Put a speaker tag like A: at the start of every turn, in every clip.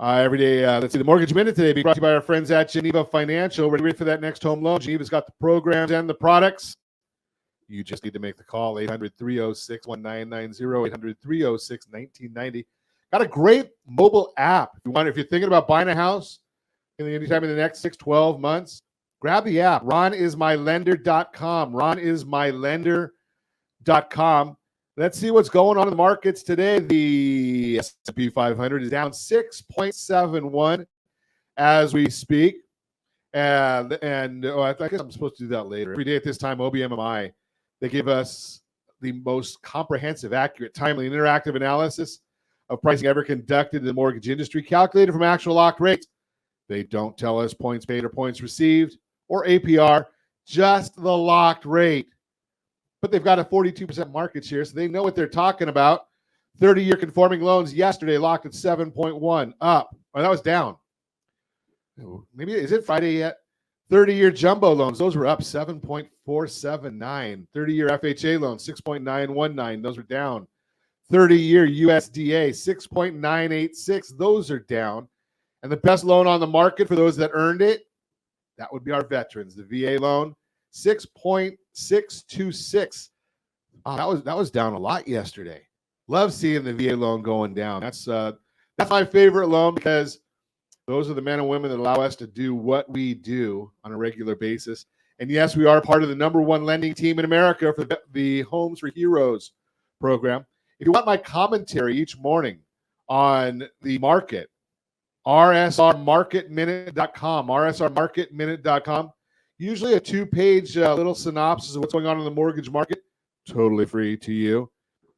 A: Every day, let's see, the Mortgage Minute today being brought to you by our friends at Geneva Financial. Ready for that next home loan? Geneva's got the programs and the products. You just need to make the call, 800-306-1990, 800-306-1990. Got a great mobile app. If you're thinking about buying a house anytime in the next 6-12 months, grab the app, ronismylender.com, ronismylender.com. Let's see what's going on in the markets today. The S&P 500 is down 6.71 as we speak. And I guess I'm supposed to do that later. Every day at this time, OBMMI, they give us the most comprehensive, accurate, timely, and interactive analysis of pricing ever conducted in the mortgage industry, calculated from actual locked rates. They don't tell us points paid or points received or APR, just the locked rate. But they've got a 42% market share, so they know what they're talking about. 30-year conforming loans yesterday locked at 7.1, up. Oh, that was down. Maybe, is it Friday yet? 30-year jumbo loans, those were up 7.479. 30-year FHA loans, 6.919. Those are down. 30-year USDA, 6.986. Those are down. And the best loan on the market for those that earned it, that would be our veterans. The VA loan, 6.626. Oh, that was down a lot yesterday. Love seeing the VA loan going down. That's my favorite loan because those are the men and women that allow us to do what we do on a regular basis. And yes, we are part of the #1 lending team in America for the Homes for Heroes program. If you want my commentary each morning on the market, rsrmarketminute.com, rsrmarketminute.com. Usually a 2-page little synopsis of what's going on in the mortgage market. Totally free to you.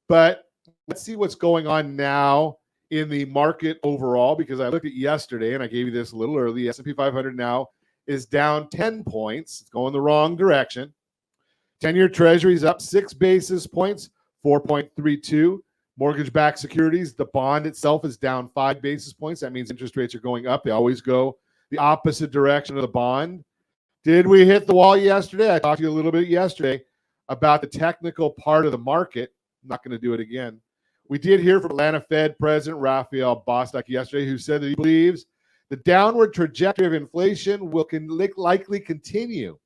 A: But let's see what's going on now in the market overall, because I looked at yesterday, and I gave you this a little early. The S&P 500 now is down 10 points. It's going the wrong direction. 10-year Treasury is up 6 basis points, 4.32. Mortgage-backed securities, the bond itself is down 5 basis points. That means interest rates are going up. They always go the opposite direction of the bond. Did we hit the wall yesterday? I talked to you a little bit yesterday about the technical part of the market. I'm not going to do it again. We did hear from Atlanta Fed President Raphael Bostic yesterday, who said that he believes the downward trajectory of inflation will likely continue.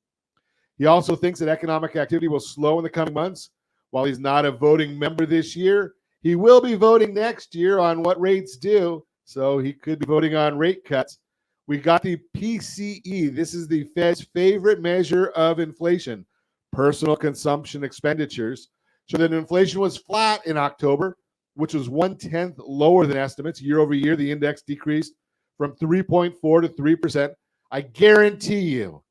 A: He also thinks that economic activity will slow in the coming months. While he's not a voting member this year, he will be voting next year on what rates do, so he could be voting on rate cuts. We got the PCE. This is the Fed's favorite measure of inflation, personal consumption expenditures. So that inflation was flat in October, which was 1/10 lower than estimates. Year over year, the index decreased from 3.4 to 3%. I guarantee you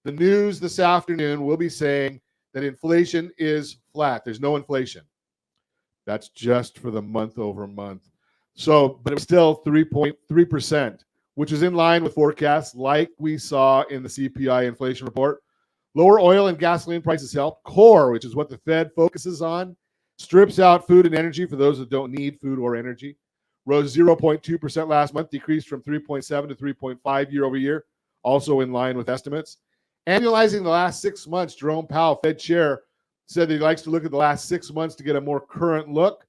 A: the news this afternoon will be saying that inflation is flat. There's no inflation. That's just for the month over month. So, but it was still 3.3%, which is in line with forecasts like we saw in the CPI inflation report. Lower oil and gasoline prices help. Core, which is what the Fed focuses on, strips out food and energy for those that don't need food or energy. Rose 0.2% last month, decreased from 3.7 to 3.5 year over year, also in line with estimates. Annualizing the last 6 months, Jerome Powell, Fed chair, said that he likes to look at the last 6 months to get a more current look.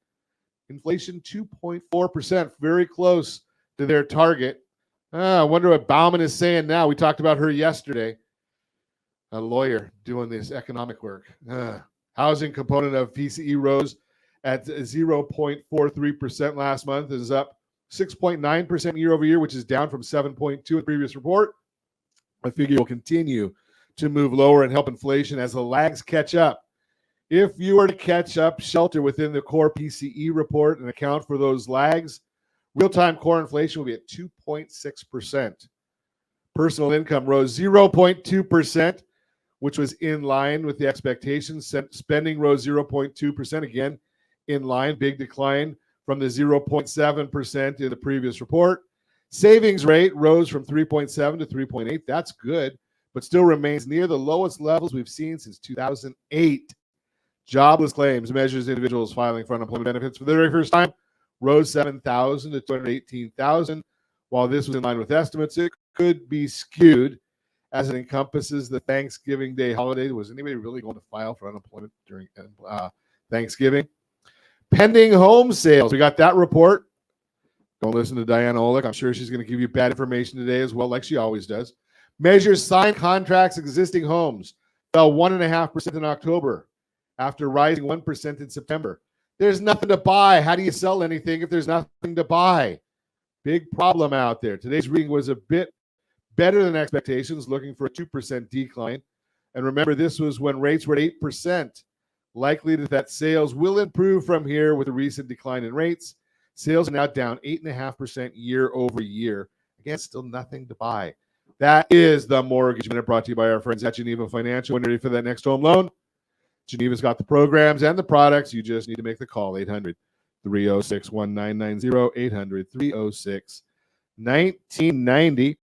A: Inflation 2.4%, very close to their target. I wonder what Bauman is saying now. We talked about her yesterday. A lawyer doing this economic work. Housing component of PCE rose at 0.43% last month. Is up 6.9% year over year, which is down from 7.2 in the previous report. I figure will continue to move lower and help inflation as the lags catch up. If you were to catch up, shelter within the core PCE report and account for those lags, real-time core inflation will be at 2.6%. Personal income rose 0.2%, which was in line with the expectations. Spending rose 0.2%, again, in line, big decline from the 0.7% in the previous report. Savings rate rose from 3.7 to 3.8. That's good, but still remains near the lowest levels we've seen since 2008. Jobless claims measures individuals filing for unemployment benefits for the very first time rose 7,000 to 218,000. While this was in line with estimates, it could be skewed as it encompasses the Thanksgiving Day holiday. Was anybody really going to file for unemployment during Thanksgiving? Pending home sales. We got that report. Don't listen to Diana Olick. I'm sure she's going to give you bad information today as well, like she always does. Measures signed contracts existing homes fell 1.5% in October after rising 1% in September. There's nothing to buy. How do you sell anything if there's nothing to buy? Big problem out there. Today's reading was a bit better than expectations, looking for a 2% decline. And remember, this was when rates were at 8%. Likely that sales will improve from here with a recent decline in rates. Sales are now down 8.5% year over year. Again, still nothing to buy. That is the Mortgage Minute, brought to you by our friends at Geneva Financial. When you're ready for that next home loan, Geneva's got the programs and the products. You just need to make the call. 800-306-1990, 800-306-1990.